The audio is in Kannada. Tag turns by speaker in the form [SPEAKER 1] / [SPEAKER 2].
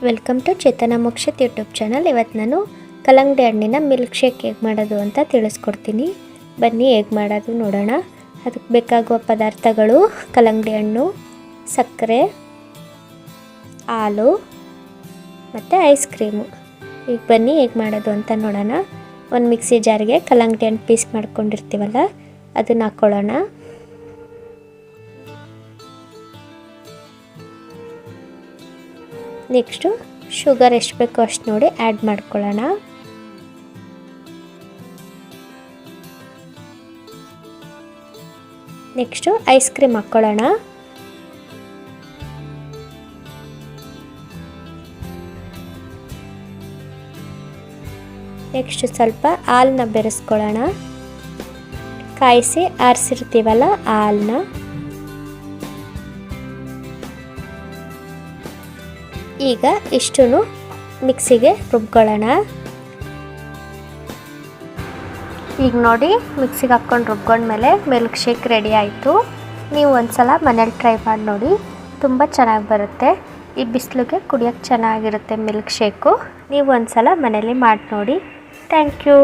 [SPEAKER 1] Welcome to Chetana Mokshith YouTube channel. ಇವತ್ತು ನಾನು ಕಲ್ಲಂಗಡಿ ಹಣ್ಣಿನ ಮಿಲ್ಕ್ ಶೇಕ್ ಹೇಗೆ ಮಾಡೋದು ಅಂತ ತಿಳಿಸ್ಕೊಡ್ತೀನಿ. ಬನ್ನಿ ಹೇಗೆ ಮಾಡೋದು ನೋಡೋಣ. ಅದಕ್ಕೆ ಬೇಕಾಗುವ ಪದಾರ್ಥಗಳು ಕಲ್ಲಂಗಡಿ ಹಣ್ಣು, ಸಕ್ಕರೆ, ಹಾಲು ಮತ್ತು ಐಸ್ ಕ್ರೀಮು. ಈಗ ಬನ್ನಿ ಹೇಗೆ ಮಾಡೋದು ಅಂತ ನೋಡೋಣ. ಒಂದು ಮಿಕ್ಸಿ ಜಾರಿಗೆ ಕಲ್ಲಂಗಡಿ ಹಣ್ಣು ಪೀಸ್ ಮಾಡ್ಕೊಂಡಿರ್ತೀವಲ್ಲ ಅದನ್ನು ಹಾಕ್ಕೊಳ್ಳೋಣ. ನೆಕ್ಸ್ಟು ಶುಗರ್ ಎಷ್ಟು ಬೇಕೋ ಅಷ್ಟು ನೋಡಿ ಆ್ಯಡ್ ಮಾಡ್ಕೊಳ್ಳೋಣ. ನೆಕ್ಸ್ಟು ಐಸ್ ಕ್ರೀಮ್ ಹಾಕ್ಕೊಳ್ಳೋಣ. ನೆಕ್ಸ್ಟ್ ಸ್ವಲ್ಪ ಹಾಲನ್ನ ಬೆರೆಸ್ಕೊಳ್ಳೋಣ. ಕಾಯಿಸಿ ಆರಿಸಿರ್ತೀವಲ್ಲ ಆ ಹಾಲನ್ನ ಈಗ ಇಷ್ಟು ಮಿಕ್ಸಿಗೆ ರುಬ್ಕೊಳ್ಳೋಣ. ಈಗ ನೋಡಿ ಮಿಕ್ಸಿಗೆ ಹಾಕ್ಕೊಂಡು ರುಬ್ಕೊಂಡ್ಮೇಲೆ ಮಿಲ್ಕ್ ಶೇಕ್ ರೆಡಿ ಆಯಿತು. ನೀವು ಒಂದ್ಸಲ ಮನೇಲಿ ಟ್ರೈ ಮಾಡಿ ನೋಡಿ, ತುಂಬ ಚೆನ್ನಾಗಿ ಬರುತ್ತೆ. ಈ ಬಿಸಿಲಿಗೆ ಕುಡಿಯೋಕ್ಕೆ ಚೆನ್ನಾಗಿರುತ್ತೆ ಮಿಲ್ಕ್ ಶೇಕು. ನೀವು ಒಂದ್ಸಲ ಮನೇಲಿ ಮಾಡಿ ನೋಡಿ. Thank you.